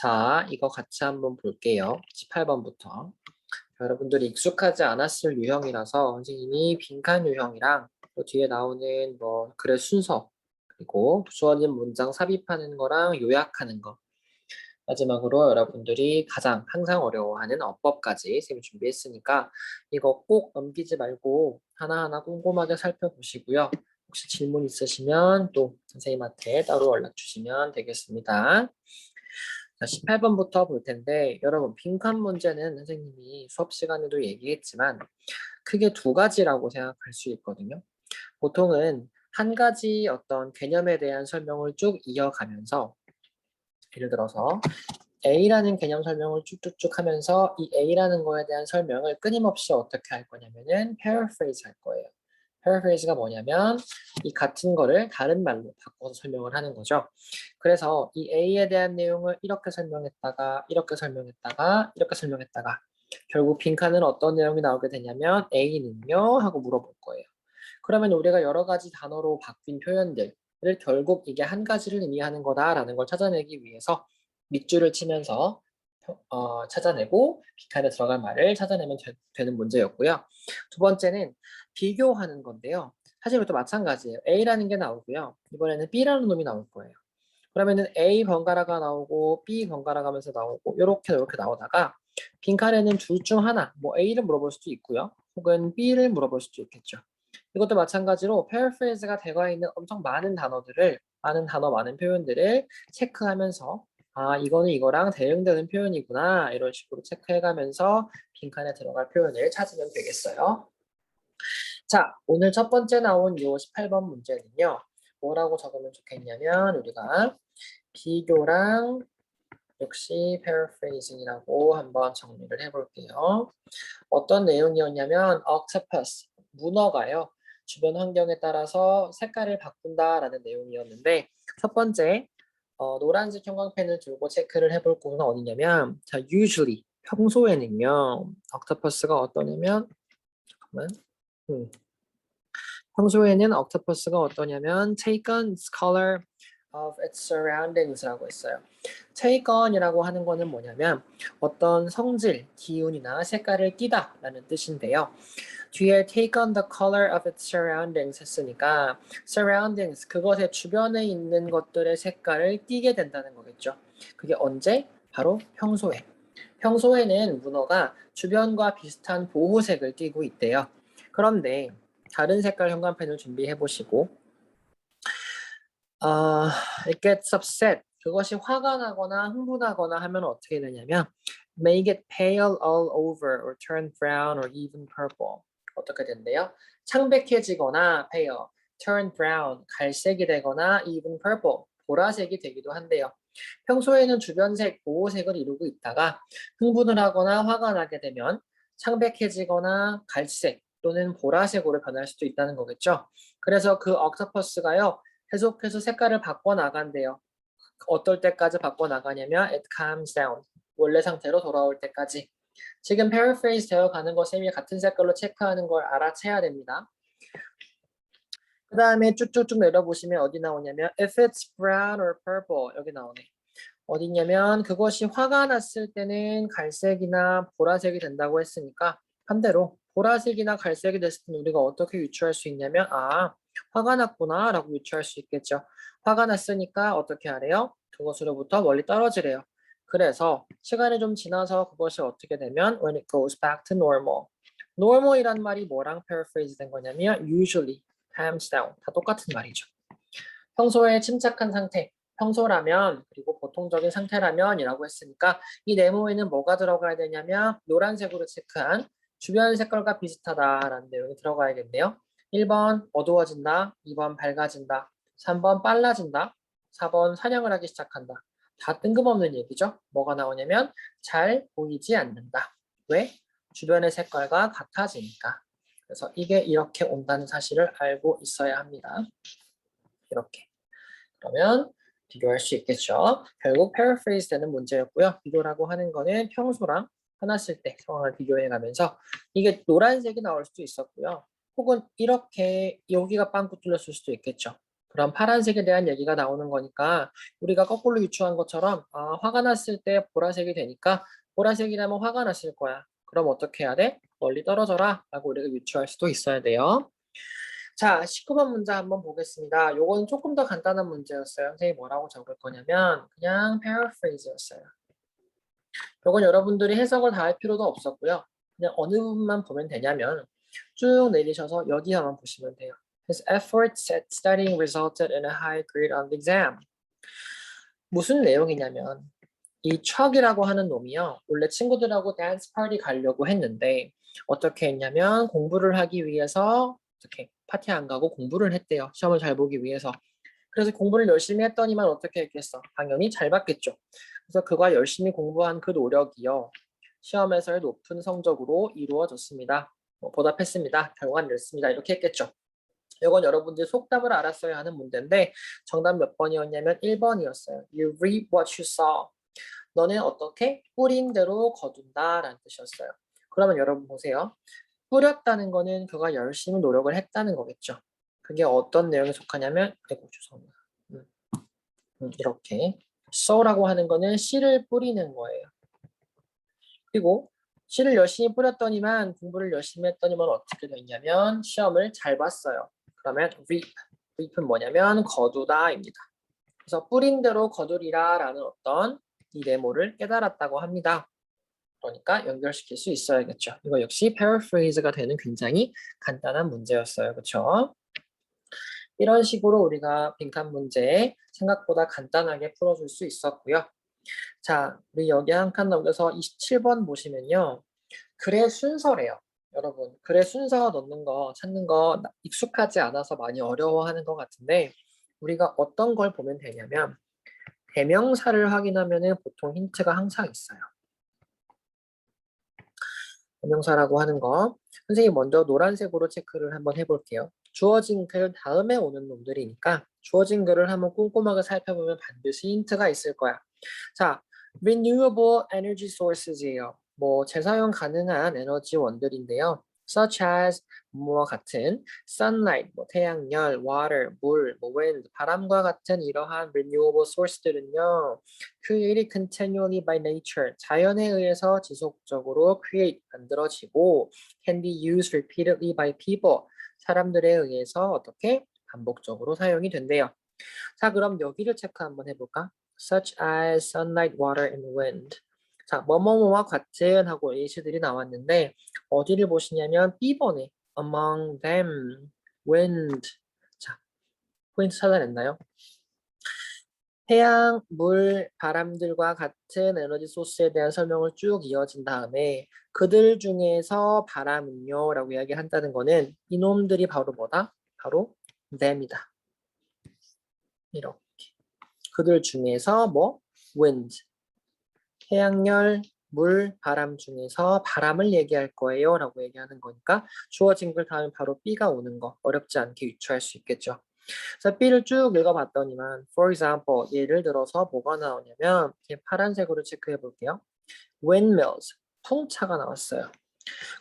자, 이거 같이 한번 볼게요. 18번부터. 여러분들이 익숙하지 않았을 유형이라서 선생님이 빈칸 유형이랑 또 뒤에 나오는 뭐 글의 순서 그리고 주어진 문장 삽입하는 거랑 요약하는 거 마지막으로 여러분들이 가장 항상 어려워하는 어법까지 선생님이 준비했으니까 이거 꼭 넘기지 말고 하나하나 꼼꼼하게 살펴보시고요. 혹시 질문 있으시면 또 선생님한테 따로 연락 주시면 되겠습니다. 자, 18번부터 볼 텐데 여러분 빈칸 문제는 선생님이 수업 시간에도 얘기했지만 크게 두 가지라고 생각할 수 있거든요. 보통은 한 가지 어떤 개념에 대한 설명을 쭉 이어가면서 예를 들어서 A라는 개념 설명을 쭉쭉쭉 하면서 이 A라는 거에 대한 설명을 끊임없이 어떻게 할 거냐면은 paraphrase 할 거예요. paraphrase가 뭐냐면 이 같은 거를 다른 말로 바꿔서 설명을 하는 거죠. 그래서 이 A에 대한 내용을 이렇게 설명했다가 이렇게 설명했다가 이렇게 설명했다가 결국 빈칸은 어떤 내용이 나오게 되냐면 A는요 하고 물어볼 거예요. 그러면 우리가 여러 가지 단어로 바뀐 표현들을 결국 이게 한 가지를 의미하는 거다라는 걸 찾아내기 위해서 밑줄을 치면서 찾아내고 빈칸에 들어갈 말을 찾아내면 되는 문제였고요. 두 번째는 비교하는 건데요. 사실 이것도 마찬가지예요. A라는 게 나오고요. 이번에는 B라는 놈이 나올 거예요. 그러면은 A 번갈아가 나오고 B 번갈아 가면서 나오고 이렇게 나오다가 빈칸에는 둘 중 하나, 뭐 A를 물어볼 수도 있고요. 혹은 B를 물어볼 수도 있겠죠. 이것도 마찬가지로 paraphrase가 되어 있는 엄청 많은 단어들을 많은 단어, 많은 표현들을 체크하면서 아, 이거는 이거랑 대응되는 표현이구나. 이런 식으로 체크해가면서 빈칸에 들어갈 표현을 찾으면 되겠어요. 자, 오늘 첫 번째 나온 이 18번 문제는요. 뭐라고 적으면 좋겠냐면 우리가 비교랑 역시 paraphrasing이라고 한번 정리를 해볼게요. 어떤 내용이었냐면 octopus, 문어가요. 주변 환경에 따라서 색깔을 바꾼다라는 내용이었는데 첫 번째 노란색 형광펜을 들고 체크를 해볼 곳은 어디냐면 자 usually 평소에는요 octopus가 어떠냐면 잠깐만 평소에는 octopus가 어떠냐면 take on its color of its surroundings라고 했어요. take on이라고 하는 거는 뭐냐면 어떤 성질, 기운이나 색깔을 띠다라는 뜻인데요. 뒤에 take on the color of its surroundings 했으니까 surroundings 그것의 주변에 있는 것들의 색깔을 띠게 된다는 거겠죠. 그게 언제? 바로 평소에. 평소에는 문어가 주변과 비슷한 보호색을 띠고 있대요. 그런데 다른 색깔 형광펜을 준비해 보시고 it gets upset. 그것이 화가 나거나 흥분하거나 하면 어떻게 되냐면 make it pale all over or turn brown or even purple. 어떻게 된대요? 창백해지거나 pale, turn brown, 갈색이 되거나 even purple, 보라색이 되기도 한대요. 평소에는 주변색, 보호색을 이루고 있다가 흥분을 하거나 화가 나게 되면 창백해지거나 갈색 또는 보라색으로 변할 수도 있다는 거겠죠. 그래서 그 옥토퍼스가요. 계속해서 색깔을 바꿔 나간대요. 어떨 때까지 바꿔 나가냐면 it calms down. 원래 상태로 돌아올 때까지. 지금 paraphrase 되어 가는 거 셈이 같은 색깔로 체크하는 걸 알아채야 됩니다. 그 다음에 쭉쭉쭉 내려보시면 어디 나오냐면 if it's brown or purple 여기 나오네. 어디냐면 그것이 화가 났을 때는 갈색이나 보라색이 된다고 했으니까 반대로 보라색이나 갈색이 됐을 때는 우리가 어떻게 유추할 수 있냐면 아 화가 났구나 라고 유추할 수 있겠죠. 화가 났으니까 어떻게 하래요? 그것으로부터 멀리 떨어지래요. 그래서 시간이 좀 지나서 그것이 어떻게 되면 when it goes back to normal. normal이란 말이 뭐랑 paraphrase 된 거냐면 usually, calms down 다 똑같은 말이죠. 평소에 침착한 상태, 평소라면 그리고 보통적인 상태라면이라고 했으니까 이 네모에는 뭐가 들어가야 되냐면 노란색으로 체크한 주변 색깔과 비슷하다라는 내용이 들어가야겠네요. 1번 어두워진다, 2번 밝아진다, 3번 빨라진다, 4번 사냥을 하기 시작한다. 다 뜬금없는 얘기죠. 뭐가 나오냐면 잘 보이지 않는다. 왜? 주변의 색깔과 같아지니까. 그래서 이게 이렇게 온다는 사실을 알고 있어야 합니다. 이렇게. 그러면 비교할 수 있겠죠. 결국 paraphrase 되는 문제였고요. 비교라고 하는 거는 평소랑 화났을 때 상황을 비교해 가면서 이게 노란색이 나올 수도 있었고요. 혹은 이렇게 여기가 빵꾸 뚫렸을 수도 있겠죠. 그럼 파란색에 대한 얘기가 나오는 거니까 우리가 거꾸로 유추한 것처럼 화가 났을 때 보라색이 되니까 보라색이라면 화가 났을 거야. 그럼 어떻게 해야 돼? 멀리 떨어져라 라고 우리가 유추할 수도 있어야 돼요. 자, 19번 문제 한번 보겠습니다. 요건 조금 더 간단한 문제였어요. 선생님이 뭐라고 적을 거냐면 그냥 paraphrase였어요. 요건 여러분들이 해석을 다 할 필요도 없었고요. 그냥 어느 부분만 보면 되냐면 쭉 내리셔서 여기만 보시면 돼요. His efforts at studying resulted in a high grade on the exam. 무슨 내용이냐면 이 척이라고 하는 놈이요. 원래 친구들하고 댄스 파티 가려고 했는데 어떻게 했냐면 공부를 하기 위해서 어떻게 파티 안 가고 공부를 했대요. 시험을 잘 보기 위해서. 그래서 공부를 열심히 했더니만 어떻게 했겠어? 당연히 잘 받겠죠. 그래서 그가 열심히 공부한 그 노력이요. 시험에서의 높은 성적으로 이루어졌습니다. 보답했습니다. 결과는 이렇습니다. 이렇게 했겠죠. 이건 여러분들이 속담을 알았어야 하는 문제인데 정답 몇 번이었냐면 1번이었어요. You reap what you sow. 너는 어떻게 뿌린 대로 거둔다 라는 뜻이었어요. 그러면 여러분 보세요. 뿌렸다는 거는 그가 열심히 노력을 했다는 거겠죠. 그게 어떤 내용에 속하냐면 아이고 죄송합니다. 이렇게 sow라고 하는 거는 씨를 뿌리는 거예요. 그리고 씨를 열심히 뿌렸더니만 공부를 열심히 했더니만 어떻게 됐냐면 시험을 잘 봤어요. 그러면 reap은 뭐냐면 거두다입니다. 그래서 뿌린 대로 거두리라 라는 어떤 이 네모를 깨달았다고 합니다. 그러니까 연결시킬 수 있어야겠죠. 이거 역시 paraphrase가 되는 굉장히 간단한 문제였어요. 그렇죠? 이런 식으로 우리가 빈칸 문제 생각보다 간단하게 풀어줄 수 있었고요. 자, 우리 여기 한 칸 넘겨서 27번 보시면요. 글의 순서래요. 여러분, 글의 순서 넣는 거, 찾는 거 익숙하지 않아서 많이 어려워하는 것 같은데 우리가 어떤 걸 보면 되냐면 대명사를 확인하면 보통 힌트가 항상 있어요. 대명사라고 하는 거. 선생님 먼저 노란색으로 체크를 한번 해볼게요. 주어진 글 다음에 오는 놈들이니까 주어진 글을 한번 꼼꼼하게 살펴보면 반드시 힌트가 있을 거야. 자, renewable energy sources이에요. 뭐 재사용 가능한 에너지원들인데요. such as 뭐와 같은 sunlight, 뭐 태양열, water, 물, 뭐 wind, 바람과 같은 이러한 renewable source들은요. created continually by nature, 자연에 의해서 지속적으로 create, 만들어지고 can be used repeatedly by people, 사람들에 의해서 어떻게 반복적으로 사용이 된대요. 자, 그럼 여기를 체크 한번 해볼까? such as sunlight, water, and wind. 자, 뭐뭐뭐와 같은 하고 예시들이 나왔는데 어디를 보시냐면 B번에 among them, wind. 자, 포인트 찾아냈나요? 태양, 물, 바람들과 같은 에너지 소스에 대한 설명을 쭉 이어진 다음에 그들 중에서 바람은요 라고 이야기한다는 거는 이놈들이 바로 뭐다? 바로 them이다. 이렇게. 그들 중에서 뭐? wind. 태양열, 물, 바람 중에서 바람을 얘기할 거예요 라고 얘기하는 거니까 주어진 글 다음에 바로 B가 오는 거 어렵지 않게 유추할 수 있겠죠. 그래서 B를 쭉 읽어봤더니만 for example 예를 들어서 뭐가 나오냐면 파란색으로 체크해 볼게요. windmills, 풍차가 나왔어요.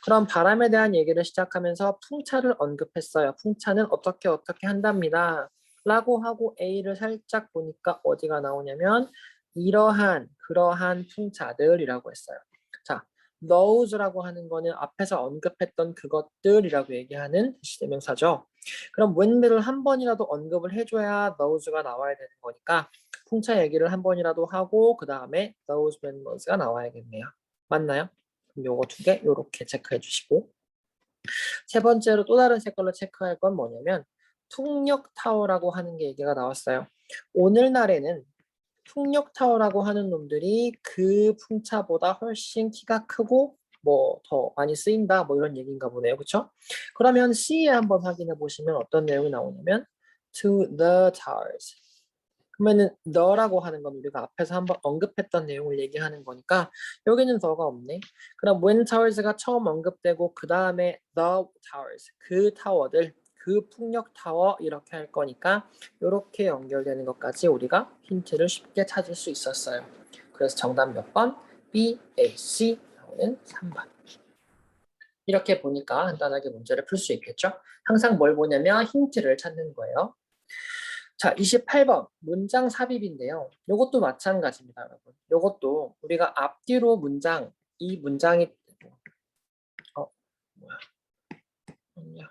그럼 바람에 대한 얘기를 시작하면서 풍차를 언급했어요. 풍차는 어떻게 한답니다. 라고 하고 A를 살짝 보니까 어디가 나오냐면 이러한 그러한 풍차들이라고 했어요. 자, those라고 하는 거는 앞에서 언급했던 그것들이라고 얘기하는 대명사죠. 그럼 windmill을 한 번이라도 언급을 해줘야 those가 나와야 되는 거니까 풍차 얘기를 한 번이라도 하고 그 다음에 those windmills가 나와야겠네요. 맞나요? 그럼 요거 두 개 요렇게 체크해 주시고 세 번째로 또 다른 색깔로 체크할 건 뭐냐면 풍력타워라고 하는 게 얘기가 나왔어요. 오늘날에는 풍력타워라고 하는 놈들이 그 풍차보다 훨씬 키가 크고 뭐 더 많이 쓰인다 뭐 이런 얘기인가 보네요. 그렇죠? 그러면 C에 한번 확인해 보시면 어떤 내용이 나오냐면 to the towers. 그러면은 the라고 하는 건 우리가 앞에서 한번 언급했던 내용을 얘기하는 거니까 여기는 the가 없네. 그럼 when towers가 처음 언급되고 그 다음에 the towers, 그 타워들, 그 풍력 타워 이렇게 할 거니까 이렇게 연결되는 것까지 우리가 힌트를 쉽게 찾을 수 있었어요. 그래서 정답 몇 번? B, A, C 나오는 3번. 이렇게 보니까 간단하게 문제를 풀 수 있겠죠? 항상 뭘 보냐면 힌트를 찾는 거예요. 자, 28번 문장 sab입인데요. 이것도 마찬가지입니다, 여러분. 이것도 우리가 앞뒤로 문장, 이 문장이 뭐야?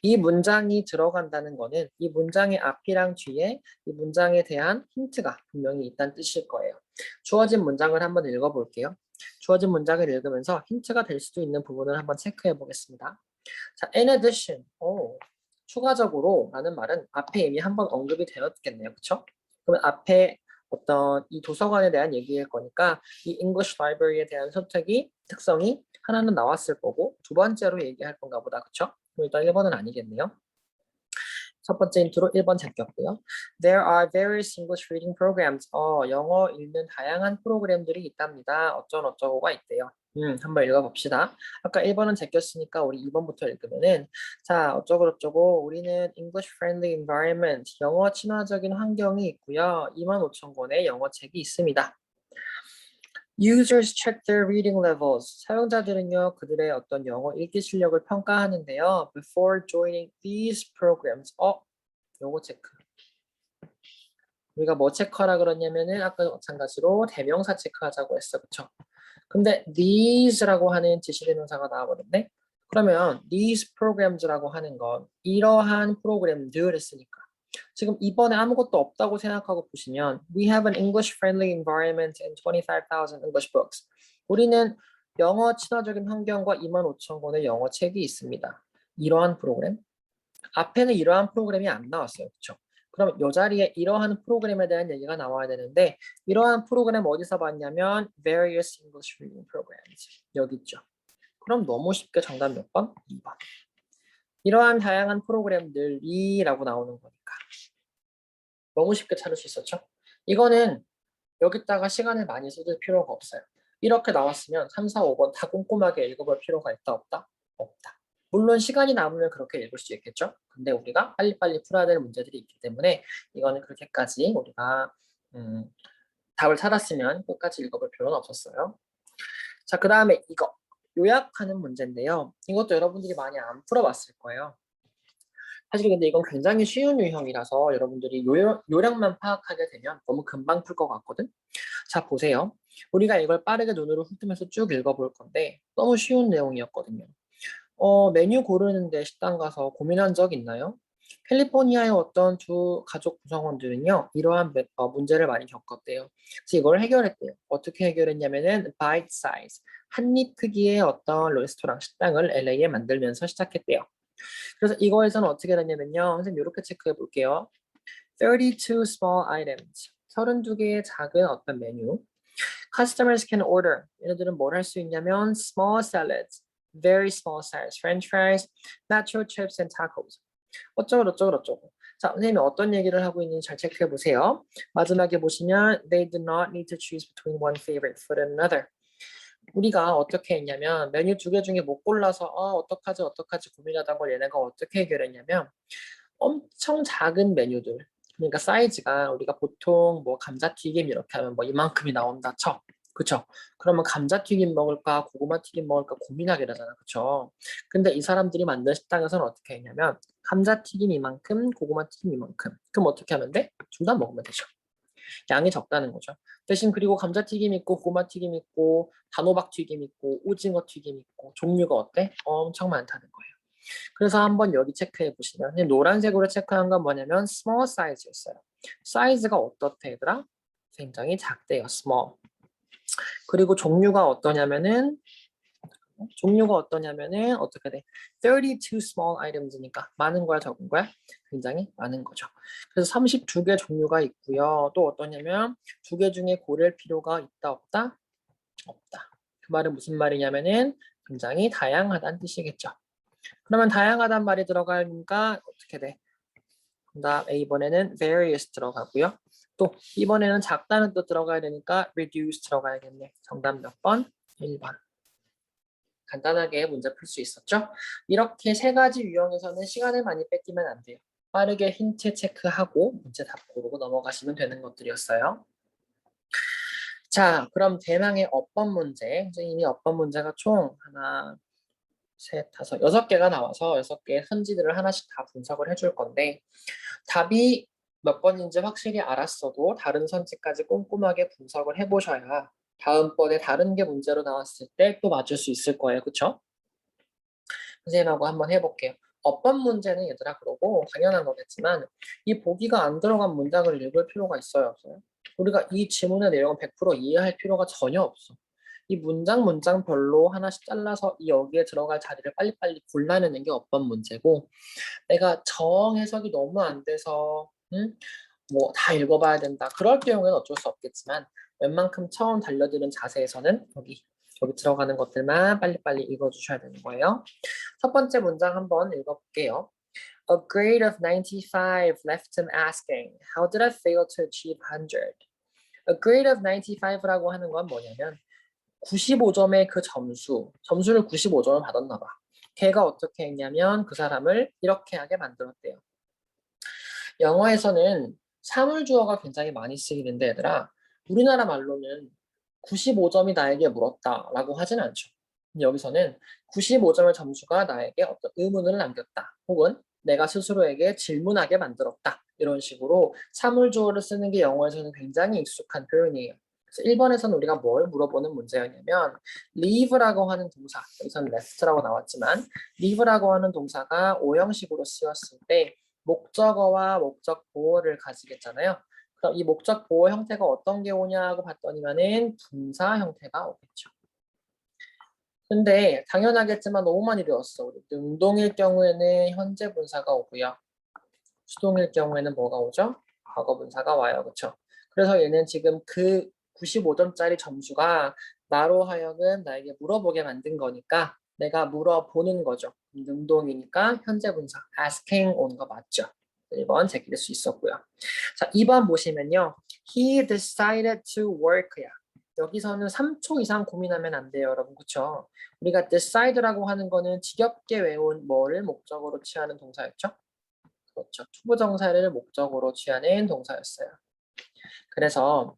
이 문장이 들어간다는 거는 이 문장의 앞이랑 뒤에 이 문장에 대한 힌트가 분명히 있다는 뜻일 거예요. 주어진 문장을 한번 읽어볼게요. 주어진 문장을 읽으면서 힌트가 될 수도 있는 부분을 한번 체크해 보겠습니다. 자, in addition, 추가적으로 라는 말은 앞에 이미 한번 언급이 되었겠네요. 그쵸? 그러면 앞에 어떤 이 도서관에 대한 얘기일 거니까 이 English Library에 대한 선택이 특성이 하나는 나왔을 거고 두 번째로 얘기할 건가 보다. 그쵸? 그럼 일단 1번은 아니겠네요. 첫 번째 힌트로 1번 잡혔고요. There are various English reading programs. 영어 읽는 다양한 프로그램들이 있답니다. 어쩌고가 있대요. 한번 읽어봅시다. 아까 1번은 제꼈으니까 우리 2번부터 읽으면은 자, 어쩌고 우리는 English friendly environment, 영어 친화적인 환경이 있고요. 25,000권의 영어 책이 있습니다. Users check their reading levels. 사용자들은요, 그들의 어떤 영어 읽기 실력을 평가하는데요. Before joining these programs. 요거 체크. 우리가 뭐 체크하라 그러냐면은 아까 마찬가지로 대명사 체크하자고 했어. 그쵸? 근데 these라고 하는 지시대명사가 나와버렸네. 그러면 these programs라고 하는 건 이러한 프로그램들 했으니까 지금 이번에 아무것도 없다고 생각하고 보시면 we have an English friendly environment and 25,000 English books. 우리는 영어 친화적인 환경과 25,000권의 영어 책이 있습니다. 이러한 프로그램? 앞에는 이러한 프로그램이 안 나왔어요. 그렇죠? 그럼 이 자리에 이러한 프로그램에 대한 얘기가 나와야 되는데 이러한 프로그램 어디서 봤냐면 various English reading programs 여기 있죠. 그럼 너무 쉽게 정답 몇 번? 2번. 이러한 다양한 프로그램들이라고 나오는 거니까 너무 쉽게 찾을 수 있었죠. 이거는 여기다가 시간을 많이 쏟을 필요가 없어요. 이렇게 나왔으면 3, 4, 5번 다 꼼꼼하게 읽어볼 필요가 있다 없다? 없다. 물론 시간이 남으면 그렇게 읽을 수 있겠죠. 근데 우리가 빨리빨리 풀어야 될 문제들이 있기 때문에 이거는 그렇게까지 우리가 답을 찾았으면 끝까지 읽어볼 필요는 없었어요. 자, 그 다음에 이거 요약하는 문제인데요. 이것도 여러분들이 많이 안 풀어봤을 거예요. 사실 근데 이건 굉장히 쉬운 유형이라서 여러분들이 요령만 파악하게 되면 너무 금방 풀 것 같거든. 자, 보세요. 우리가 이걸 빠르게 눈으로 훑으면서 쭉 읽어볼 건데 너무 쉬운 내용이었거든요. 메뉴 고르는데 식당 가서 고민한 적 있나요? 캘리포니아의 어떤 두 가족 구성원들은요, 이러한 문제를 많이 겪었대요. 그래서 이걸 해결했대요. 어떻게 해결했냐면은 bite size, 한 입 크기의 어떤 레스토랑 식당을 LA에 만들면서 시작했대요. 그래서 이거에서는 어떻게 되냐면요, 선생님 이렇게 체크해 볼게요. 32 small items, 32개의 작은 어떤 메뉴. Customers can order. 얘네들은 뭘 할 수 있냐면 small salads, very small size, French fries, nacho chips and tacos. 어쩌고. 자, 선생님이 어떤 얘기를 하고 있는지 잘 체크해 보세요. 마지막에 보시면 they do not need to choose between one favorite food and another. 우리가 어떻게 했냐면 메뉴 2개 중에 못 골라서 어떡하지 고민하던 걸 얘네가 어떻게 해결했냐면 엄청 작은 메뉴들 그러니까 사이즈가 우리가 보통 뭐 감자튀김 이렇게 하면 뭐 이만큼이 나온다 쳐. 그쵸? 그러면 감자튀김 먹을까 고구마튀김 먹을까 고민하게 되잖아. 그쵸? 근데 이 사람들이 만든 식당에서는 어떻게 했냐면 감자튀김 이만큼 고구마튀김 이만큼 그럼 어떻게 하면 돼? 둘 다 먹으면 되죠. 양이 적다는 거죠. 대신 그리고 감자튀김 있고 고구마튀김 있고 단호박튀김 있고 오징어 튀김 있고 종류가 어때? 엄청 많다는 거예요. 그래서 한번 여기 체크해 보시면 노란색으로 체크한 건 뭐냐면 small size였어요. 사이즈가 어떻대 얘들아? 굉장히 작대요. small. 그리고 종류가 어떠냐면은 어떻게 돼? 32 small items니까 많은 거야 적은 거야? 굉장히 많은 거죠. 그래서 32개 종류가 있고요. 또 어떠냐면 2개 중에 고를 필요가 있다 없다? 없다. 그 말은 무슨 말이냐면은 굉장히 다양하다는 뜻이겠죠. 그러면 다양하단 말이 들어가니까 어떻게 돼? 그다음 A번에는 various 들어가고요. 또 B번에는 작다는 뜻 들어가야 되니까 reduce 들어가야겠네. 정답 몇 번? 1번. 간단하게 문제 풀 수 있었죠? 이렇게 세 가지 유형에서는 시간을 많이 뺏기면 안 돼요. 빠르게 힌트 체크하고 문제 답 고르고 넘어가시면 되는 것들이었어요. 자, 그럼 대망의 어법 문제. 선생님이 어법 문제가 총 하나, 셋, 다섯, 6개가 나와서 6개의 선지들을 하나씩 다 분석을 해줄 건데 답이 몇 번인지 확실히 알았어도 다른 선지까지 꼼꼼하게 분석을 해보셔야 다음번에 다른 게 문제로 나왔을 때 또 맞을 수 있을 거예요. 그쵸? 선생님하고 한번 해볼게요. 어떤 문제는 얘들아 그러고 당연한 거겠지만 이 보기가 안 들어간 문장을 읽을 필요가 있어요, 없어요? 우리가 이 지문의 내용을 100% 이해할 필요가 전혀 없어. 이 문장별로 하나씩 잘라서 이 여기에 들어갈 자리를 빨리빨리 골라내는 게 어떤 문제고 내가 정해석이 너무 안 돼서 뭐 다 읽어봐야 된다. 그럴 경우에는 어쩔 수 없겠지만 웬만큼 처음 달려드는 자세에서는 여기 들어가는 것들만 빨리빨리 읽어주셔야 되는 거예요. 첫 번째 문장 한번 읽어볼게요. A grade of 95 left him asking, how did I fail to achieve 100? A grade of 95라고 하는 건 뭐냐면 95점의 그 점수를 95점을 받았나 봐. 걔가 어떻게 했냐면 그 사람을 이렇게 하게 만들었대요. 영어에서는 사물주어가 굉장히 많이 쓰이는데 얘들아 우리나라 말로는 95점이 나에게 물었다라고 하진 않죠. 여기서는 95점의 점수가 나에게 어떤 의문을 남겼다. 혹은 내가 스스로에게 질문하게 만들었다. 이런 식으로 사물주어를 쓰는 게 영어에서는 굉장히 익숙한 표현이에요. 그래서 1번에서는 우리가 뭘 물어보는 문제였냐면 leave라고 하는 동사, 여기서는 left라고 나왔지만 leave라고 하는 동사가 오형식으로 쓰였을 때 목적어와 목적 보어를 가지겠잖아요. 그럼 이 목적 보호 형태가 어떤 게 오냐고 봤더니만은 분사 형태가 오겠죠. 근데 당연하겠지만 너무 많이 배웠어. 우리 능동일 경우에는 현재 분사가 오고요. 수동일 경우에는 뭐가 오죠? 과거 분사가 와요. 그렇죠? 그래서 얘는 지금 그 95점짜리 점수가 나로 하여금 나에게 물어보게 만든 거니까 내가 물어보는 거죠. 능동이니까 현재 분사 asking 온 거 맞죠? 1번 제끼를 수 있었고요. 자, 2번 보시면요. He decided to work야. 여기서는 3초 이상 고민하면 안 돼요, 여러분. 그렇죠? 우리가 decide라고 하는 거는 지겹게 외운 뭐를 목적으로 취하는 동사였죠? 그렇죠. 투부정사를 목적으로 취하는 동사였어요. 그래서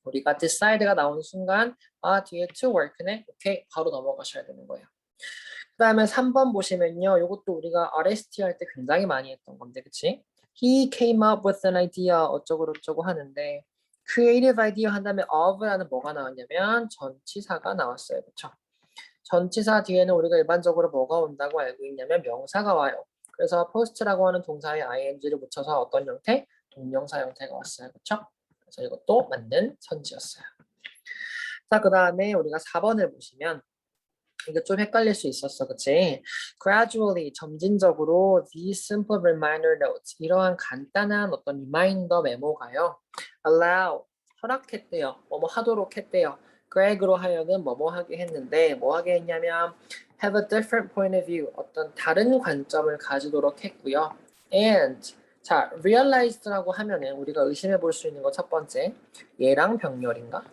우리가 decide가 나오는 순간 뒤에 to work네. 오케이. 바로 넘어가셔야 되는 거예요. 그 다음에 3번 보시면요. 이것도 우리가 RST 할 때 굉장히 많이 했던 건데 그치? He came up with an idea 어쩌고저쩌고 하는데 creative idea 한 다음에 of라는 뭐가 나왔냐면 전치사가 나왔어요. 그쵸? 전치사 뒤에는 우리가 일반적으로 뭐가 온다고 알고 있냐면 명사가 와요. 그래서 post라고 하는 동사에 ing를 붙여서 어떤 형태? 동명사 형태가 왔어요. 그쵸? 그래서 이것도 맞는 선지였어요. 자, 그 다음에 우리가 4번을 보시면 이게 좀 헷갈릴 수 있었어, 그치? Gradually, 점진적으로 these simple reminder notes, 이러한 간단한 어떤 리마인더 메모가요. Allow, 허락했대요. 뭐뭐 하도록 했대요. Greg으로 하여금 뭐뭐 하게 했는데 뭐 하게 했냐면 have a different point of view, 어떤 다른 관점을 가지도록 했고요. And 자, realized라고 하면은 우리가 의심해 볼 수 있는 거 첫 번째, 얘랑 병렬인가?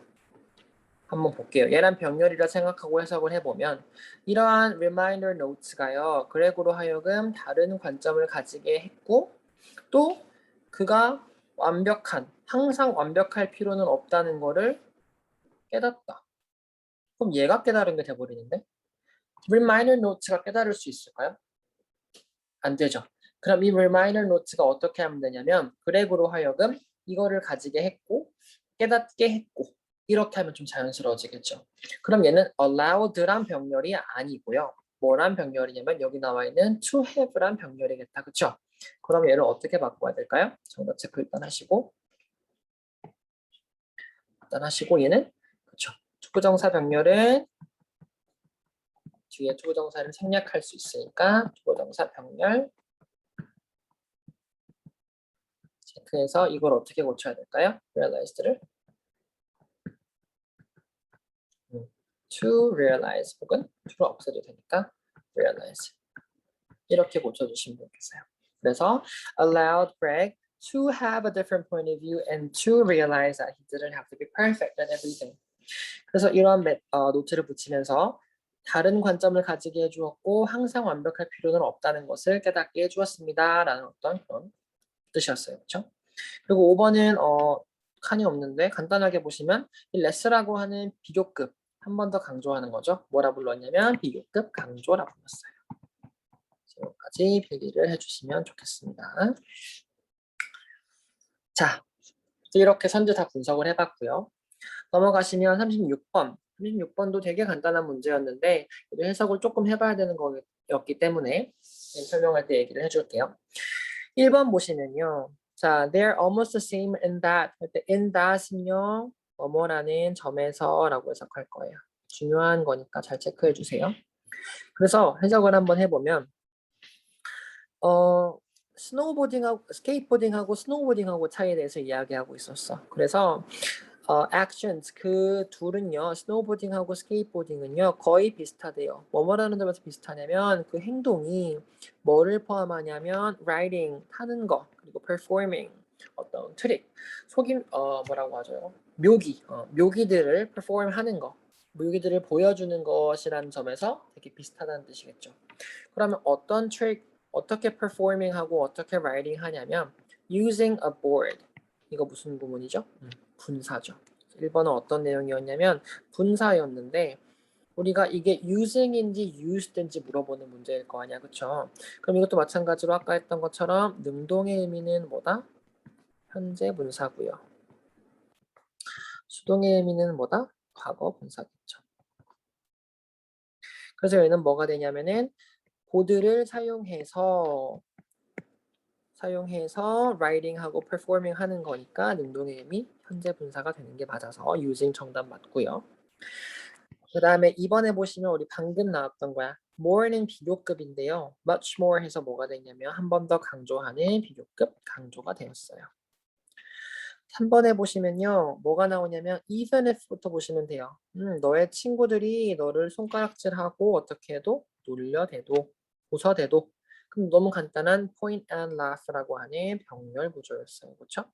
한번 볼게요. 얘란 병렬이라 생각하고 해석을 해보면 이러한 reminder notes가요. 그렉으로 하여금 다른 관점을 가지게 했고 또 그가 항상 완벽할 필요는 없다는 거를 깨닫다. 그럼 얘가 깨달은 게 돼버리는데? reminder notes가 깨달을 수 있을까요? 안 되죠. 그럼 이 reminder notes가 어떻게 하면 되냐면 그렉으로 하여금 이거를 가지게 했고 깨닫게 했고 이렇게 하면 좀 자연스러워지겠죠. 그럼 얘는 allowed란 병렬이 아니고요. 뭐란 병렬이냐면 여기 나와 있는 to have란 병렬이겠다. 그쵸? 그럼 얘를 어떻게 바꿔야 될까요? 정답 체크 일단 하시고 얘는 그쵸? 투부정사 병렬은 뒤에 투부정사를 생략할 수 있으니까 투부정사 병렬 체크해서 이걸 어떻게 고쳐야 될까요? realized를 to realize 혹은 to로 없애도 되니까 realize 이렇게 고쳐주시면 되겠어요. 그래서 allowed Greg to have a different point of view and to realize that he didn't have to be perfect at everything. 그래서 이러한 노트를 붙이면서 다른 관점을 가지게 해주었고 항상 완벽할 필요는 없다는 것을 깨닫게 해주었습니다. 라는 어떤 그런 뜻이었어요. 그렇죠? 그리고 5번은 칸이 없는데 간단하게 보시면 이 레스라고 하는 비교급 한 번 더 강조하는 거죠. 뭐라 불렀냐면 비교급 강조라고 불렀어요. 지금까지 필기를 해주시면 좋겠습니다. 자, 이렇게 선제 다 분석을 해봤고요. 넘어가시면 36번. 36번도 되게 간단한 문제였는데 해석을 조금 해봐야 되는 거였기 때문에 설명할 때 얘기를 해줄게요. 1번 보시면요. 자, they're almost the same in that. in that은요. 뭐뭐라는 점에서 라고 해석할 거예요. 중요한 거니까 잘 체크해 주세요. 그래서 해석을 한번 해보면 스노우보딩하고 스케이트보딩하고 스노우보딩하고 차이에 대해서 이야기하고 있었어. 그래서 actions 그 둘은요. 스노우보딩하고 스케이트보딩은요. 거의 비슷하대요. 뭐뭐라는 점에서 비슷하냐면 그 행동이 뭐를 포함하냐면 riding 타는 거 그리고 performing 어떤 트릭 속임 뭐라고 하죠? 묘기들을 perform 하는 거 묘기들을 보여주는 것이라는 점에서 되게 비슷하다는 뜻이겠죠. 그러면 어떤 트릭 어떻게 performing 하고 어떻게 writing 하냐면 using a board 이거 무슨 구문이죠? 분사죠. 1번은 어떤 내용이었냐면 분사였는데 우리가 이게 using인지 used인지 물어보는 문제일 거 아니야. 그쵸? 그럼 이것도 마찬가지로 아까 했던 것처럼 능동의 의미는 뭐다? 현재 분사고요. 수동의 의미는 뭐다? 과거 분사겠죠. 그래서 얘는 뭐가 되냐면은 보드를 사용해서 writing하고 performing 하는 거니까 능동의 의미 현재 분사가 되는 게 맞아서 using 정답 맞고요. 그 다음에 이번에 보시면 우리 방금 나왔던 거야. more는 비교급인데요. much more 해서 뭐가 되냐면 한 번 더 강조하는 비교급 강조가 되었어요. 3번에 보시면요. 뭐가 나오냐면 even if부터 보시면 돼요. 너의 친구들이 너를 손가락질하고 어떻게 해도 놀려대도 웃어대도 그럼 너무 간단한 point and laugh라고 하는 병렬 구조였어요. 그렇죠?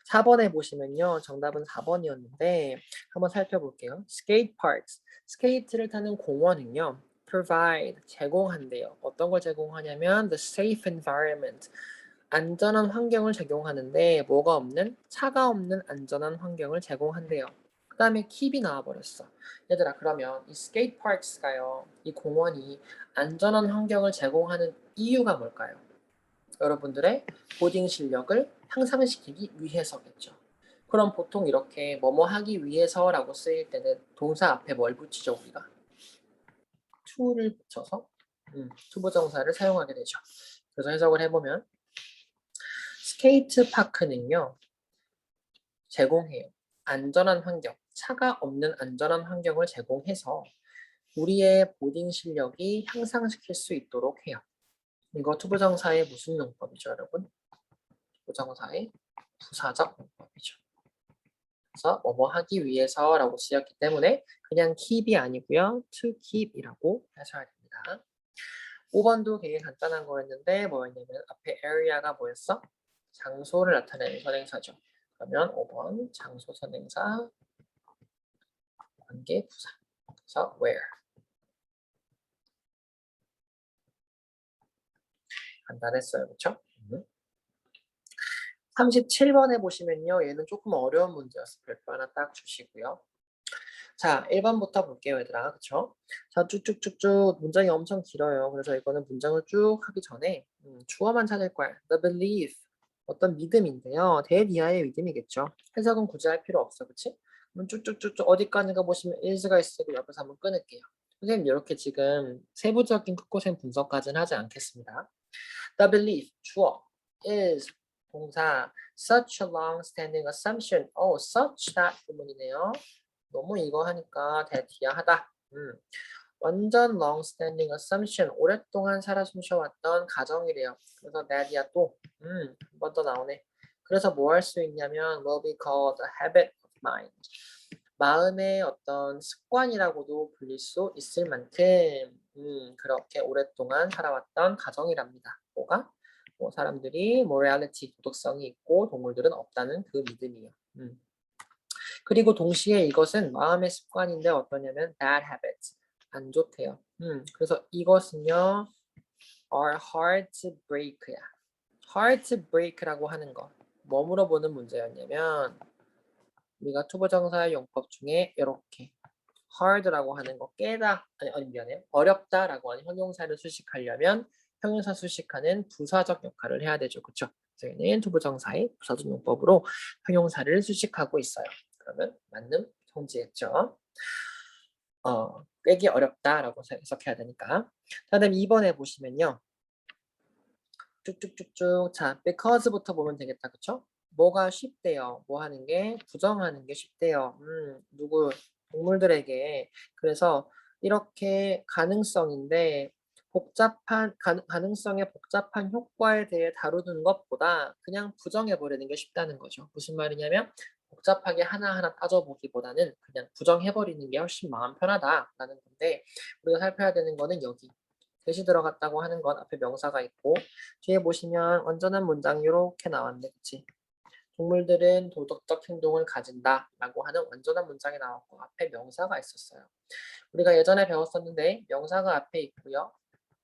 4번에 보시면요. 정답은 4번이었는데 한번 살펴볼게요. skate parks. 스케이트를 타는 공원은요. provide 제공한대요. 어떤 걸 제공하냐면 the safe environment. 안전한 환경을 제공하는데 뭐가 없는? 차가 없는 안전한 환경을 제공한대요. 그 다음에 keep이 나와버렸어. 얘들아 그러면 이 skate parks가요. 이 공원이 안전한 환경을 제공하는 이유가 뭘까요? 여러분들의 보딩 실력을 향상시키기 위해서겠죠. 그럼 보통 이렇게 뭐뭐 하기 위해서라고 쓰일 때는 동사 앞에 뭘 붙이죠 우리가? to를 붙여서 투부정사를 사용하게 되죠. 그래서 해석을 해보면 스케이트 파크는요. 제공해요. 안전한 환경, 차가 없는 안전한 환경을 제공해서 우리의 보딩 실력이 향상시킬 수 있도록 해요. 이거 투부정사의 무슨 용법이죠, 여러분? 투부정사의 부사적 용법이죠. 그래서 뭐뭐 하기 위해서라고 쓰였기 때문에 그냥 keep이 아니고요. to keep이라고 하셔야 됩니다. 5번도 되게 간단한 거였는데 뭐였냐면 앞에 area가 뭐였어? 장소를 나타내는 선행사죠. 그러면 5번 장소 선행사 관계 부사. 그래서 where. 간단했어요. 그렇죠? 37번에 보시면요. 얘는 조금 어려운 문제였어요. 별표 하나 딱 주시고요. 자, 1번부터 볼게요, 얘들아. 그쵸? 자, 쭉쭉쭉쭉 문장이 엄청 길어요. 그래서 이거는 문장을 쭉 하기 전에 주어만 찾을 거야. The belief. 어떤 믿음인데요. 대비하의 믿음이겠죠. 해석은 굳이 할 필요 없어. 그치? 그럼 쭉쭉쭉쭉 어디까지가 보시면 is가 있으고 옆에서 한번 끊을게요. 선생님 이렇게 지금 세부적인 크코센 분석까지는 하지 않겠습니다. The belief, 주어, is, 동사, such a long-standing assumption. such that 부분이네요. 너무 이거 하니까 대티야하다. 완전 long-standing assumption, 오랫동안 살아 숨쉬어왔던 가정이래요. 그래서 that이야 또, 한 번 더 나오네. 그래서 뭐 할 수 있냐면 will be called a habit of mind. 마음의 어떤 습관이라고도 불릴 수 있을 만큼 그렇게 오랫동안 살아왔던 가정이랍니다. 뭐가? 뭐 사람들이 morality, 도덕성이 있고 동물들은 없다는 그 믿음이에요. 그리고 동시에 이것은 마음의 습관인데 어떠냐면 bad habits, 안 좋대요. 그래서 이것은요 are hard to break야. hard to break라고 하는 거. 뭐 물어보는 문제였냐면 우리가 투부정사의 용법 중에 이렇게 hard라고 하는 거 깨다 아니 미안해요. 어렵다라고 하는 형용사를 수식하려면 형용사 수식하는 부사적 역할을 해야 되죠. 그렇죠? 저희는 투부정사의 부사적 용법으로 형용사를 수식하고 있어요. 그러면 맞는 성지겠죠. 꿰기 어렵다라고 해석해야 되니까. 다음 2번에 보시면요. 쭉쭉쭉쭉. 자, because부터 보면 되겠다. 그쵸? 뭐가 쉽대요? 뭐 하는 게? 부정하는 게 쉽대요. 누구? 동물들에게. 그래서 이렇게 가능성인데 가능성의 복잡한 효과에 대해 다루는 것보다 그냥 부정해버리는 게 쉽다는 거죠. 무슨 말이냐면 복잡하게 하나하나 따져보기보다는 그냥 부정해버리는 게 훨씬 마음 편하다라는 건데 우리가 살펴야 되는 거는 여기. 대시 들어갔다고 하는 건 앞에 명사가 있고 뒤에 보시면 완전한 문장 이렇게 나왔네. 그치? 동물들은 도덕적 행동을 가진다 라고 하는 완전한 문장이 나왔고 앞에 명사가 있었어요. 우리가 예전에 배웠었는데 명사가 앞에 있고요.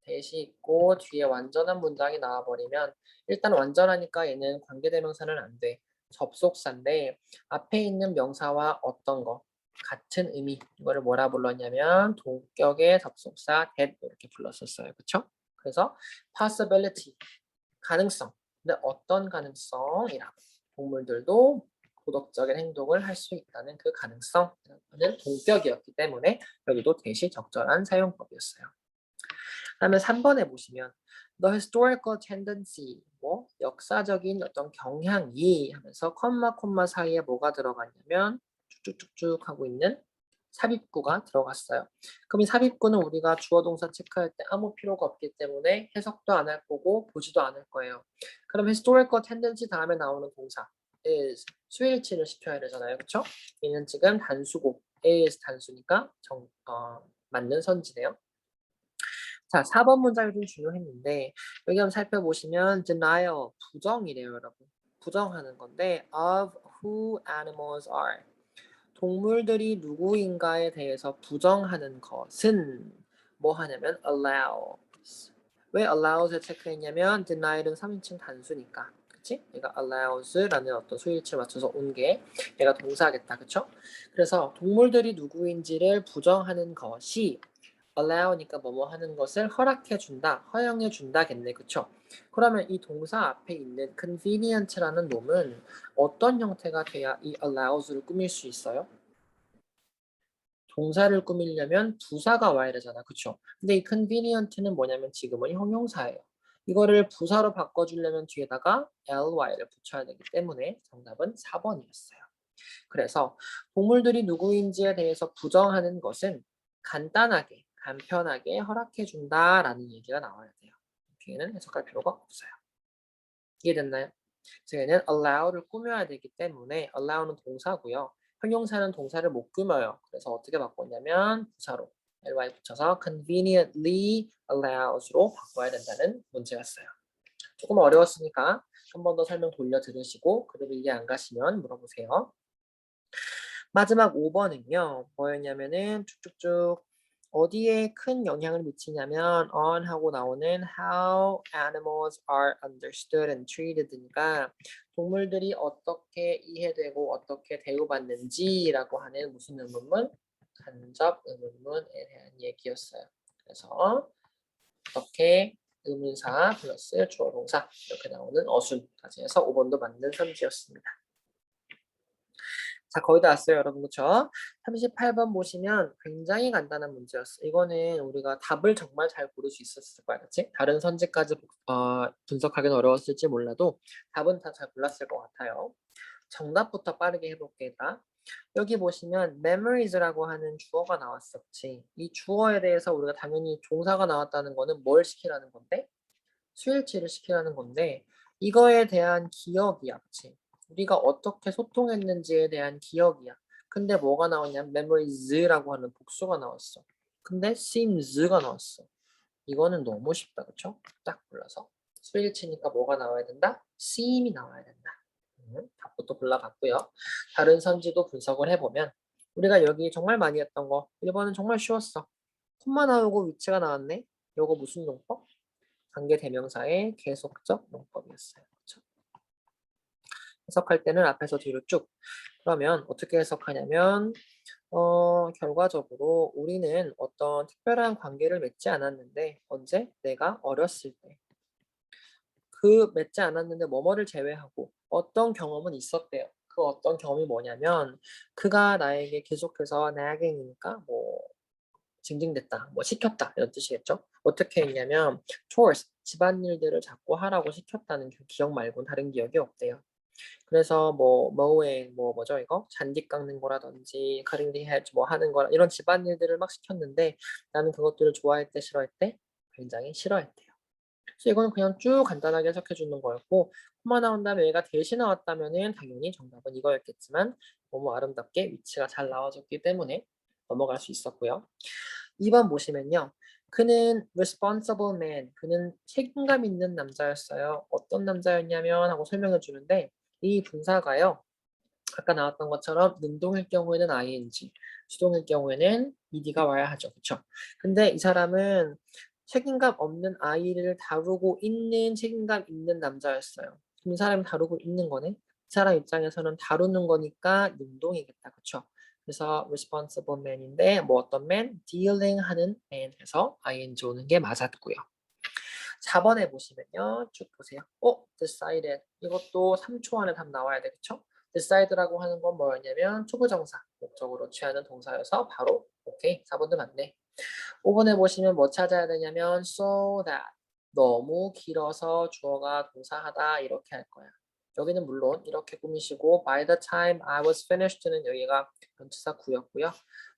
대시 있고 뒤에 완전한 문장이 나와버리면 일단 완전하니까 얘는 관계대명사는 안 돼. 접속사인데 앞에 있는 명사와 어떤 거 같은 의미 이거를 뭐라 불렀냐면 동격의 접속사 that 이렇게 불렀었어요. 그렇죠? 그래서 possibility 가능성 근데 어떤 가능성이라고 동물들도 도덕적인 행동을 할 수 있다는 그 가능성은 동격이었기 때문에 여기도 대시 적절한 사용법이었어요. 그다음에 3번에 보시면 the historical tendency 뭐 역사적인 어떤 경향이 하면서 콤마 사이에 뭐가 들어갔냐면 쭉쭉쭉쭉 하고 있는 삽입구가 들어갔어요. 그럼 이 삽입구는 우리가 주어 동사 체크할 때 아무 필요가 없기 때문에 해석도 안 할 거고 보지도 않을 거예요. 그럼 historical tendency 다음에 나오는 동사 is 수일치를 시켜야 되잖아요. 그렇죠? 얘는 지금 단수고 is 단수니까 맞는 선지네요. 자, 4번 문장이 좀 중요했는데 여기 한번 살펴보시면 denial, 부정이래요, 여러분. 부정하는 건데 of who animals are. 동물들이 누구인가에 대해서 부정하는 것은 뭐 하냐면 allows. 왜 allows를 체크했냐면 denial은 3인칭 단수니까. 그치? 얘가 allows라는 어떤 수일치를 맞춰서 온 게 얘가 동사겠다. 그쵸? 그래서 동물들이 누구인지를 부정하는 것이 allow니까 뭐뭐 하는 것을 허락해 준다, 허용해 준다겠네. 그쵸? 그러면 이 동사 앞에 있는 convenient라는 놈은 어떤 형태가 돼야 이 allows를 꾸밀 수 있어요? 동사를 꾸미려면 부사가 와야 되잖아. 그쵸? 근데 이 convenient는 뭐냐면 지금은 형용사예요. 이거를 부사로 바꿔주려면 뒤에다가 ly를 붙여야 되기 때문에 정답은 4번이었어요. 그래서 동물들이 누구인지에 대해서 부정하는 것은 간단하게, 간편하게 허락해 준다라는 얘기가 나와야 돼요. 뒤에는 해석할 필요가 없어요. 이해됐나요? 저희는 allow를 꾸며야 되기 때문에 allow는 동사고요. 형용사는 동사를 못 꾸며요. 그래서 어떻게 바꿨냐면 부사로 ly 붙여서 conveniently allows로 바꿔야 된다는 문제였어요. 조금 어려웠으니까 한 번 더 설명 돌려 들으시고 그리고 이해 안 가시면 물어보세요. 마지막 5번은요. 뭐였냐면은 쭉쭉쭉 어디에 큰 영향을 미치냐면 on 하고 나오는 how animals are understood and treated니까 동물들이 어떻게 이해되고 어떻게 대우받는지라고 하는 무슨 의문문? 간접 의문문에 대한 얘기였어요. 그래서 어떻게 의문사 플러스 주어 동사 이렇게 나오는 어순까지 해서 5번도 맞는 선지였습니다. 자, 거의 다 왔어요, 여러분. 그쵸? 38번 보시면 굉장히 간단한 문제였어요. 이거는 우리가 답을 정말 잘 고를 수 있었을 거야, 그치? 다른 선지까지 분석하기는 어려웠을지 몰라도 답은 다 잘 골랐을 것 같아요. 정답부터 빠르게 해볼게, 다. 여기 보시면 memories라고 하는 주어가 나왔었지. 이 주어에 대해서 우리가 당연히 종사가 나왔다는 거는 뭘 시키라는 건데? 수일치를 시키라는 건데 이거에 대한 기억이야, 그치? 우리가 어떻게 소통했는지에 대한 기억이야. 근데 뭐가 나오냐면 memories라고 하는 복수가 나왔어. 근데 seems가 나왔어. 이거는 너무 쉽다, 그쵸? 딱 골라서 수일치니까 뭐가 나와야 된다? seem이 나와야 된다. 답부터 골라봤고요. 다른 선지도 분석을 해보면 우리가 여기 정말 많이 했던 거 1번은 정말 쉬웠어. 콤마 나오고 위치가 나왔네. 요거 무슨 용법? 관계 대명사의 계속적 용법이었어요. 그렇죠? 해석할 때는 앞에서 뒤로 쭉. 그러면 어떻게 해석하냐면 결과적으로 우리는 어떤 특별한 관계를 맺지 않았는데 언제? 내가 어렸을 때. 그 맺지 않았는데 뭐뭐를 제외하고 어떤 경험은 있었대요. 그 어떤 경험이 뭐냐면 그가 나에게 계속해서 nagging이니까 뭐 징징댔다, 뭐 시켰다 이런 뜻이겠죠. 어떻게 했냐면 chores, 집안일들을 자꾸 하라고 시켰다는 기억 말고는 다른 기억이 없대요. 그래서 뭐 mowing, 뭐 뭐죠 이거? 잔디 깎는 거라든지 cutting the hedge 뭐 하는 거라 이런 집안일들을 막 시켰는데 나는 그것들을 좋아했대 싫어했대? 굉장히 싫어했대요. 그래서 이거는 그냥 쭉 간단하게 해석해 주는 거였고 코마 나온 다음에 얘가 대시 나왔다면은 당연히 정답은 이거였겠지만 너무 아름답게 위치가 잘 나와줬기 때문에 넘어갈 수 있었고요. 2번 보시면요. 그는 responsible man, 그는 책임감 있는 남자였어요. 어떤 남자였냐면 하고 설명해 주는데 이 분사가요. 아까 나왔던 것처럼 능동일 경우에는 ing, 수동일 경우에는 ed가 와야 하죠. 그쵸? 근데 이 사람은 책임감 없는 아이를 다루고 있는 책임감 있는 남자였어요. 그럼 이 사람이 다루고 있는 거네. 이 사람 입장에서는 다루는 거니까 능동이겠다. 그쵸? 그래서 responsible man인데 뭐 어떤 man? dealing 하는 man 해서 ing 오는 게 맞았고요. 4번에 보시면요. 쭉 보세요. decided. 이것도 3초 안에 답 나와야 되겠죠? decide라고 하는 건 뭐였냐면 투부정사, 목적으로 취하는 동사여서 바로 오케이. 4번도 맞네. 5번에 보시면 뭐 찾아야 되냐면 so that. 너무 길어서 주어가 동사하다 이렇게 할 거야. 여기는 물론 이렇게 꾸미시고 by the time I was finished는 여기가 전치사 구였고요.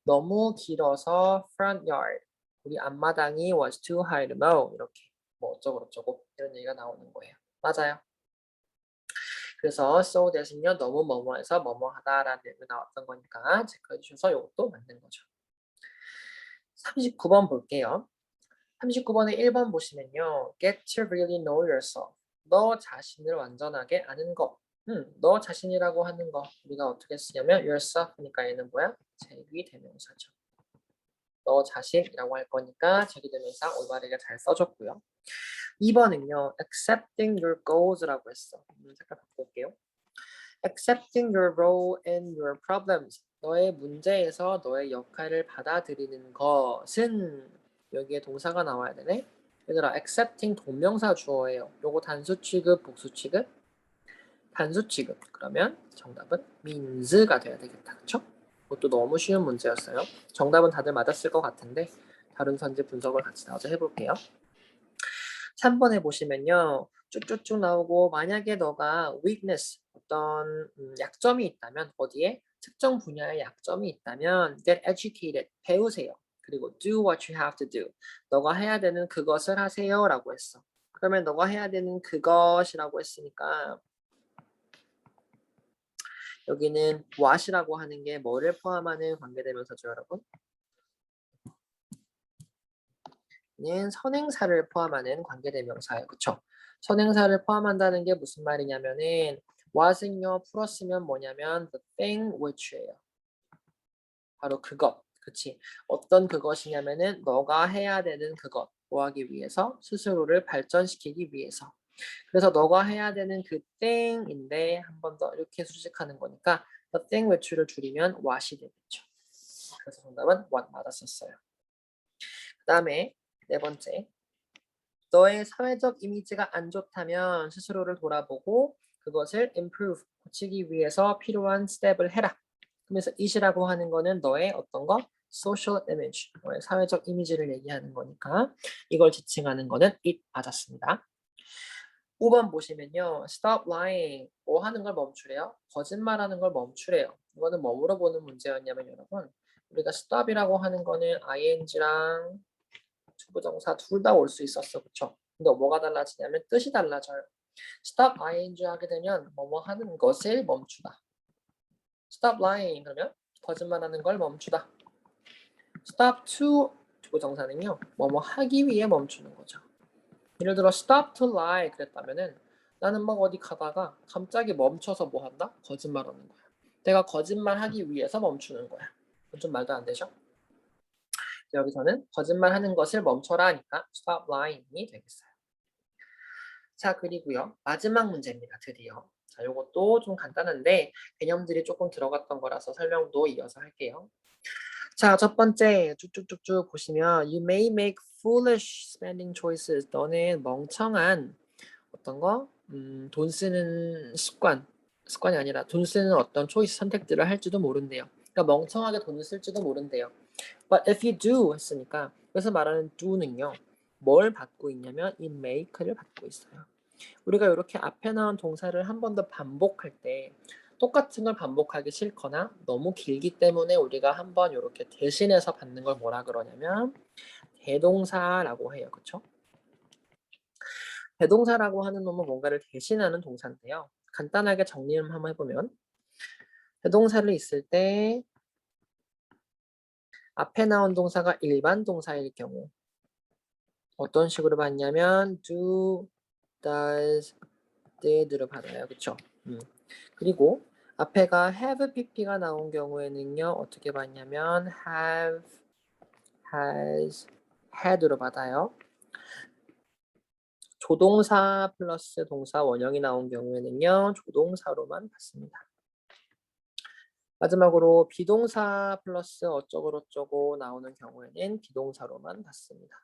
너무 길어서 front yard. 우리 앞마당이 was too high to mow. 이렇게 뭐 어쩌고저쩌고 이런 얘기가 나오는 거예요. 맞아요. 그래서 so that은요 너무 뭐뭐해서 뭐뭐하다라는 얘기가 나왔던 거니까 체크해 주셔서 이것도 맞는 거죠. 39번 볼게요. 39번에 1번 보시면요. Get to really know yourself. 너 자신을 완전하게 아는 것. 너 자신이라고 하는 거 우리가 어떻게 쓰냐면 yourself니까 얘는 뭐야? 제귀 대명사죠. 너 자신이라고 할 거니까 제귀 대명사 올바르게 잘 써줬고요. 2번은요. Accepting your goals라고 했어. 잠깐 바꿀게요. Accepting your role and your problems. 너의 문제에서 너의 역할을 받아들이는 것은 여기에 동사가 나와야 되네. 얘들아, accepting 동명사 주어예요. 요거 단수 취급, 복수 취급? 단수 취급. 그러면 정답은 means가 돼야 되겠다. 그쵸? 그것도 너무 쉬운 문제였어요. 정답은 다들 맞았을 것 같은데 다른 선지 분석을 같이 나와서 해볼게요. 3번에 보시면요. 쭉쭉쭉 나오고 만약에 너가 weakness, 어떤 약점이 있다면 어디에? 특정 분야에 약점이 있다면 get educated, 배우세요. 그리고 do what you have to do. 너가 해야 되는 그것을 하세요 라고 했어. 그러면 너가 해야 되는 그것이라고 했으니까 여기는 what이라고 하는 게 뭐를 포함하는 관계대명사죠 여러분? 는 선행사를 포함하는 관계대명사예요. 그쵸? 선행사를 포함한다는 게 무슨 말이냐면은 what은요 풀었으면 뭐냐면 the thing which예요. 바로 그것. 그치? 어떤 그것이냐면은 너가 해야 되는 그것. 뭐 하기 위해서? 스스로를 발전시키기 위해서. 그래서 너가 해야 되는 그 thing인데 한 번 더 이렇게 수식하는 거니까 the thing which를 줄이면 what이 되겠죠. 그래서 정답은 what 맞았었어요. 그 다음에 네 번째. 너의 사회적 이미지가 안 좋다면 스스로를 돌아보고 그것을 improve, 고치기 위해서 필요한 스텝을 해라. 그래서 it이라고 하는 거는 너의 어떤 거? social image, 너의 사회적 이미지를 얘기하는 거니까 이걸 지칭하는 거는 it 맞았습니다. 5번 보시면요. stop lying, 뭐 하는 걸 멈추래요? 거짓말하는 걸 멈추래요. 이거는 뭐 물어보는 문제였냐면 여러분 우리가 stop이라고 하는 거는 ing랑 투부정사 둘 다 올 수 있었어. 그쵸? 근데 뭐가 달라지냐면 뜻이 달라져요. stop ing 하게 되면 뭐뭐 하는 것을 멈추다. stop lying 그러면 거짓말하는 걸 멈추다. stop to 투부정사는요. 뭐뭐 하기 위해 멈추는 거죠. 예를 들어 stop to lie 그랬다면은 나는 막 어디 가다가 갑자기 멈춰서 뭐 한다? 거짓말하는 거야. 내가 거짓말하기 위해서 멈추는 거야. 좀 말도 안 되죠? 여기서는 거짓말하는 것을 멈춰라 하니까 stop lying이 되겠어요. 자, 그리고요. 마지막 문제입니다. 드디어. 자, 요것도 좀 간단한데 개념들이 조금 들어갔던 거라서 설명도 이어서 할게요. 자, 첫 번째 쭉쭉쭉쭉 보시면 You may make foolish spending choices. 너는 멍청한 어떤 거? 돈 쓰는 습관이 아니라 돈 쓰는 어떤 초이스 선택들을 할지도 모른대요. 그러니까 멍청하게 돈을 쓸지도 모른대요. But if you do 했으니까 그래서 말하는 do는요. 뭘 받고 있냐면 이 make를 받고 있어요. 우리가 이렇게 앞에 나온 동사를 한 번 더 반복할 때 똑같은 걸 반복하기 싫거나 너무 길기 때문에 우리가 한번 이렇게 대신해서 받는 걸 뭐라 그러냐면 대동사라고 해요. 그렇죠? 대동사라고 하는 놈은 뭔가를 대신하는 동사인데요. 간단하게 정리를 한번 해보면 대동사를 있을 때 앞에 나온 동사가 일반 동사일 경우 어떤 식으로 받냐면 do, does, did로 받아요. 그쵸? 그리고 앞에가 have pp가 나온 경우에는요. 어떻게 받냐면 have, has, had로 받아요. 조동사 플러스 동사 원형이 나온 경우에는요. 조동사로만 받습니다. 마지막으로 비동사 플러스 어쩌고저쩌고 나오는 경우에는 비동사로만 받습니다.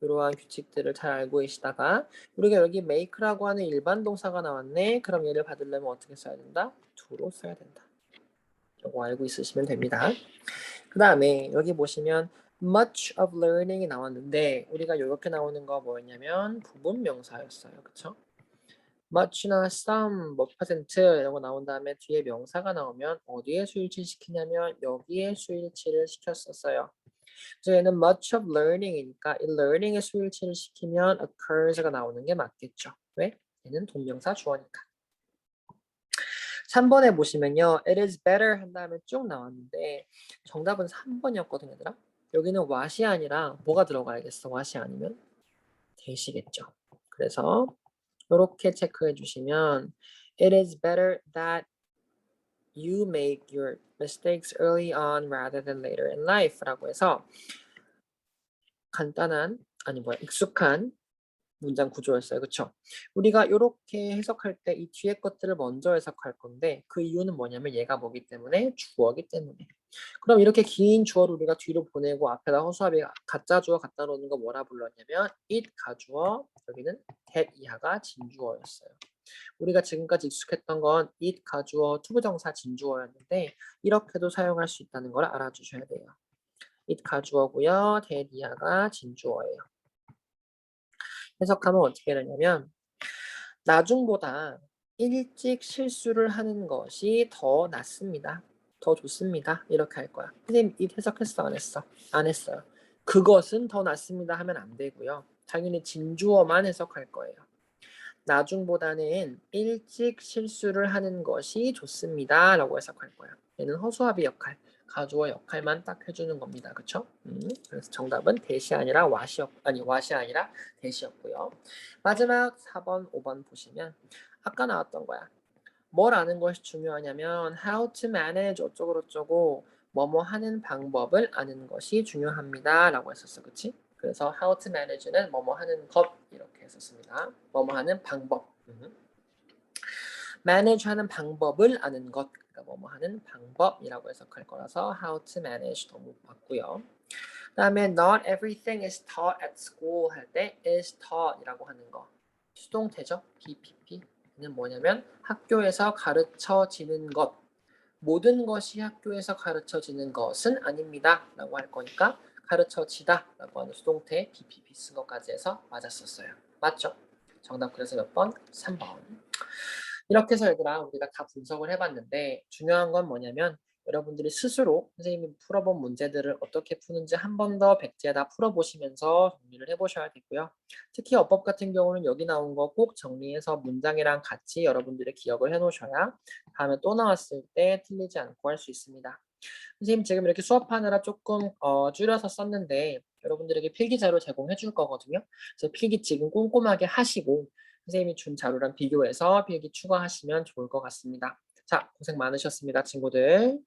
이러한 규칙들을 잘 알고 계시다가 우리가 여기 make라고 하는 일반 동사가 나왔네. 그럼 얘를 받으려면 어떻게 써야 된다? do로 써야 된다. 이거 알고 있으시면 됩니다. 그 다음에 여기 보시면 much of learning이 나왔는데 우리가 이렇게 나오는 거 뭐였냐면 부분 명사였어요. 그쵸? much나 some, 몇 퍼센트 이런 거 나온 다음에 뒤에 명사가 나오면 어디에 수일치 시키냐면 여기에 수일치를 시켰었어요. 그래서 얘는 much of learning이니까 이 learning에 수일치를 시키면 occurs가 나오는 게 맞겠죠. 왜? 얘는 동명사 주어니까. 3번에 보시면요. it is better 한 다음에 쭉 나왔는데 정답은 3번이었거든요, 얘들아. 여기는 what이 아니라 뭐가 들어가야겠어? what이 아니면 대시겠죠. 그래서 이렇게 체크해 주시면 it is better that you make your mistakes early on rather than later in life 라고 해서 간단한 익숙한 문장 구조였어요. 그쵸? 우리가 이렇게 해석할 때 이 뒤에 것들을 먼저 해석할 건데 그 이유는 뭐냐면 얘가 뭐기 때문에 주어기 때문에. 그럼 이렇게 긴 주어를 우리가 뒤로 보내고 앞에다 허수아비 가짜 주어 갖다 놓는 거 뭐라 불렀냐면 it 가주어, 여기는 that 이하가 진주어였어요. 우리가 지금까지 익숙했던 건 it 가주어, 투부정사 진주어였는데 이렇게도 사용할 수 있다는 걸 알아주셔야 돼요. it 가주어고요. that 이하가 진주어예요. 해석하면 어떻게 되냐면 나중보다 일찍 실수를 하는 것이 더 낫습니다. 더 좋습니다. 이렇게 할 거야. 선생님 이 해석했어? 안 했어? 안 했어요. 그것은 더 낫습니다 하면 안 되고요. 당연히 진주어만 해석할 거예요. 나중보다는 일찍 실수를 하는 것이 좋습니다 라고 해석할 거야. 얘는 허수아비 역할, 가주어 역할만 딱 해주는 겁니다. 그쵸? 그래서 정답은 대시 아니라 왓이 아니라 대시였고요. 마지막 4번, 5번 보시면 아까 나왔던 거야. 뭘 아는 것이 중요하냐면 how to manage 어쩌고저쩌고 뭐뭐 하는 방법을 아는 것이 중요합니다 라고 했었어. 그치? 그래서 how to manage는 뭐뭐 하는 것 이렇게 했었습니다. 뭐뭐 하는 방법. manage 하는 방법을 아는 것. 그러니까 뭐뭐 하는 방법이라고 해석할 거라서 how to manage 너무 맞고요. 그다음에 not everything is taught at school 할 때 is taught이라고 하는 거. 수동태죠. BPP는 뭐냐면 학교에서 가르쳐지는 것. 모든 것이 학교에서 가르쳐지는 것은 아닙니다. 라고 할 거니까 가르쳐지다 라고 하는 수동태 BPP 쓴 것까지 해서 맞았었어요. 맞죠? 정답 그래서 몇 번? 3번. 이렇게 해서 얘들아 우리가 다 분석을 해봤는데 중요한 건 뭐냐면 여러분들이 스스로 선생님이 풀어본 문제들을 어떻게 푸는지 한 번 더 백지에다 풀어보시면서 정리를 해보셔야 되고요. 특히 어법 같은 경우는 여기 나온 거 꼭 정리해서 문장이랑 같이 여러분들이 기억을 해놓으셔야 다음에 또 나왔을 때 틀리지 않고 할 수 있습니다. 선생님 지금 이렇게 수업하느라 조금 줄여서 썼는데 여러분들에게 필기자료 제공해 줄 거거든요. 그래서 필기 지금 꼼꼼하게 하시고 선생님이 준 자료랑 비교해서 필기 추가하시면 좋을 것 같습니다. 자, 고생 많으셨습니다, 친구들.